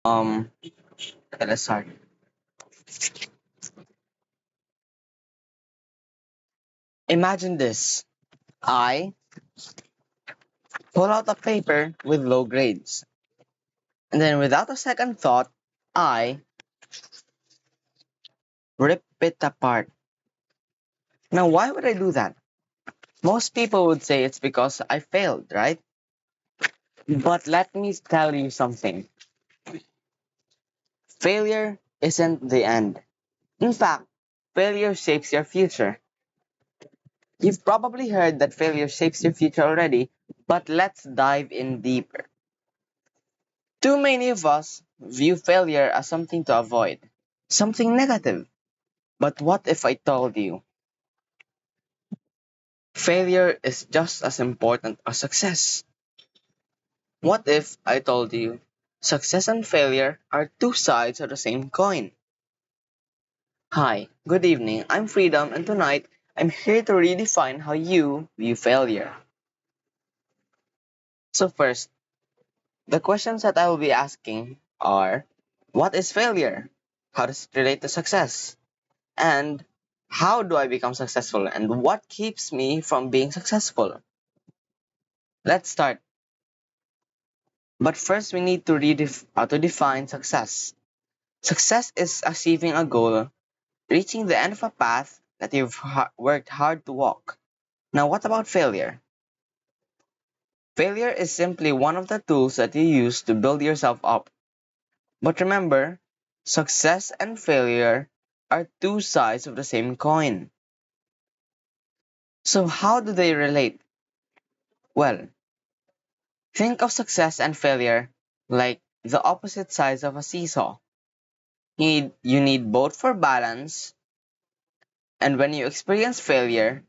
Um, okay, let's start. Imagine this. I pull out a paper with low grades, and then without a second thought, I rip it apart. Now, why would I do that? Most people would say it's because I failed, right? But let me tell you something. Failure isn't the end. In fact, failure shapes your future. You've probably heard that failure shapes your future already, but let's dive in deeper. Too many of us view failure as something to avoid, something negative. But what if I told you failure is just as important as success? What if I told you success and failure are two sides of the same coin? Hi, good evening. I'm Freedom, and tonight I'm here to redefine how you view failure. So, first, the questions that I will be asking are: what is failure? How does it relate to success? And how do I become successful? And what keeps me from being successful? Let's start. But first, we need to define success. Success is achieving a goal, reaching the end of a path that you've worked hard to walk. Now, what about failure? Failure is simply one of the tools that you use to build yourself up. But remember, success and failure are two sides of the same coin. So, how do they relate? Well, think of success and failure like the opposite sides of a seesaw. You need both for balance, and when you experience failure,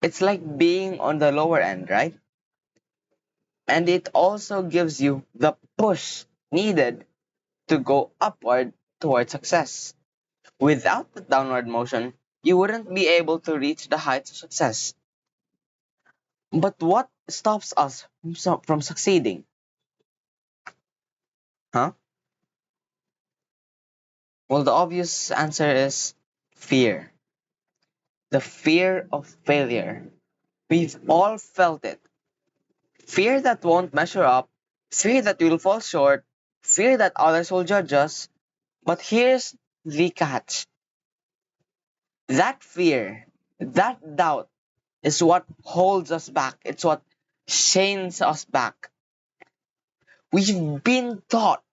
it's like being on the lower end, right? And it also gives you the push needed to go upward towards success. Without the downward motion, you wouldn't be able to reach the heights of success. But what stops us from succeeding? Huh? Well, the obvious answer is fear. The fear of failure. We've all felt it. Fear that won't measure up, fear that we'll fall short, fear that others will judge us. But here's the catch. That fear, that doubt is what holds us back. It's what chains us back. We've been taught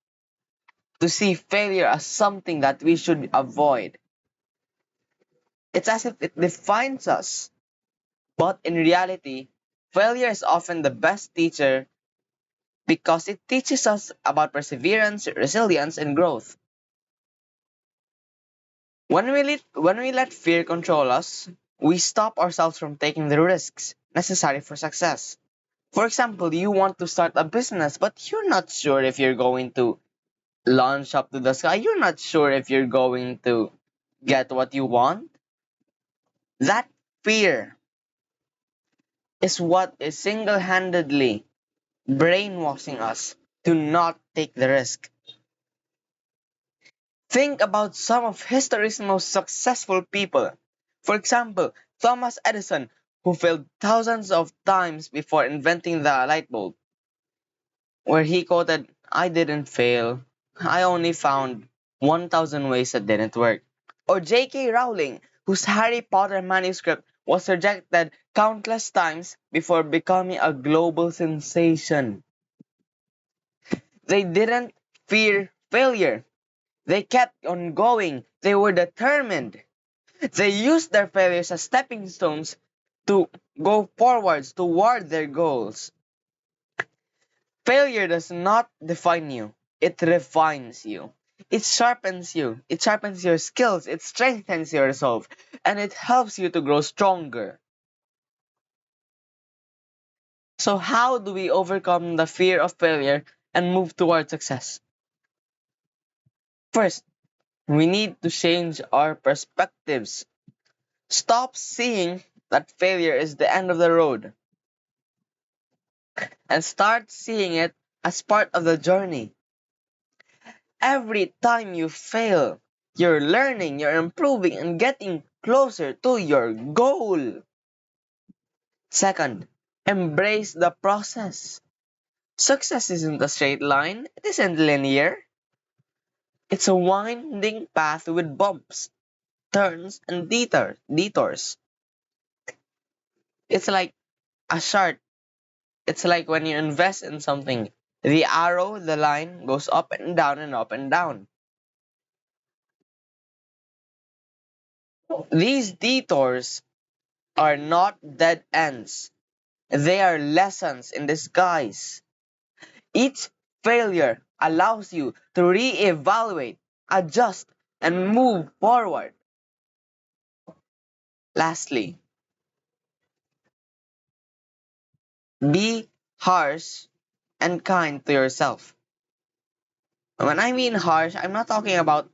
to see failure as something that we should avoid. It's as if it defines us. But in reality, failure is often the best teacher because it teaches us about perseverance, resilience, and growth. When we let fear control us, we stop ourselves from taking the risks necessary for success. For example, you want to start a business, but you're not sure if you're going to launch up to the sky. You're not sure if you're going to get what you want. That fear is what is single handedly brainwashing us to not take the risk. Think about some of history's most successful people. For example, Thomas Edison, who failed thousands of times before inventing the light bulb, where he quoted, "I didn't fail. I only found 1,000 ways that didn't work." Or J.K. Rowling, whose Harry Potter manuscript was rejected countless times before becoming a global sensation. They didn't fear failure. They kept on going. They were determined. They used their failures as stepping stones to go forwards toward their goals. Failure does not define you. It refines you. It sharpens you. It sharpens your skills. It strengthens your resolve. And it helps you to grow stronger. So how do we overcome the fear of failure and move toward success? First, we need to change our perspectives. Stop seeing that failure is the end of the road and start seeing it as part of the journey. Every time you fail, you're learning, you're improving, and getting closer to your goal. Second, embrace the process. Success isn't a straight line, it isn't linear. It's a winding path with bumps, turns, and detours. It's like a chart. It's like when you invest in something. The arrow, the line, goes up and down and up and down. These detours are not dead ends. They are lessons in disguise. Each failure allows you to reevaluate, adjust, and move forward. Lastly, be harsh and kind to yourself. When I mean harsh, I'm not talking about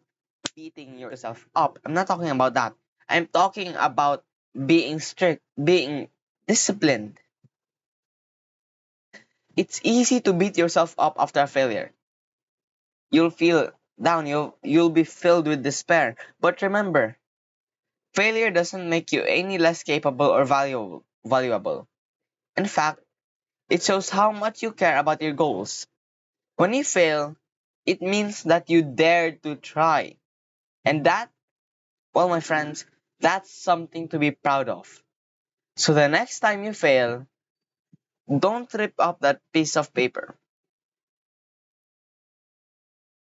beating yourself up. I'm not talking about that. I'm talking about being strict, being disciplined. It's easy to beat yourself up after a failure. You'll feel down, you'll be filled with despair. But remember, failure doesn't make you any less capable or valuable. In fact, it shows how much you care about your goals. When you fail, it means that you dared to try. And that, well, my friends, that's something to be proud of. So the next time you fail, don't rip up that piece of paper.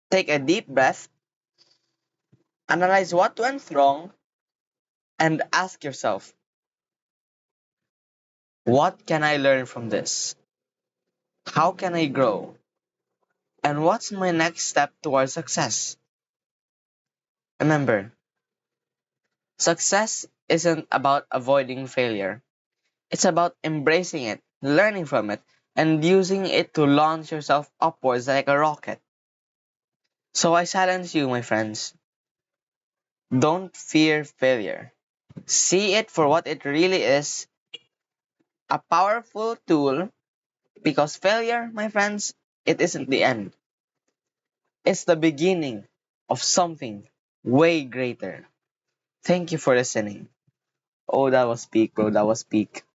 Take a deep breath, analyze what went wrong, and ask yourself, what can I learn from this? How can I grow? And what's my next step towards success? Remember, success isn't about avoiding failure. It's about embracing it, learning from it, and using it to launch yourself upwards like a rocket. So I challenge you, my friends. Don't fear failure. See it for what it really is, a powerful tool, because failure, my friends, it isn't the end. It's the beginning of something way greater. Thank you for listening. Oh, that was peak, bro. That was peak.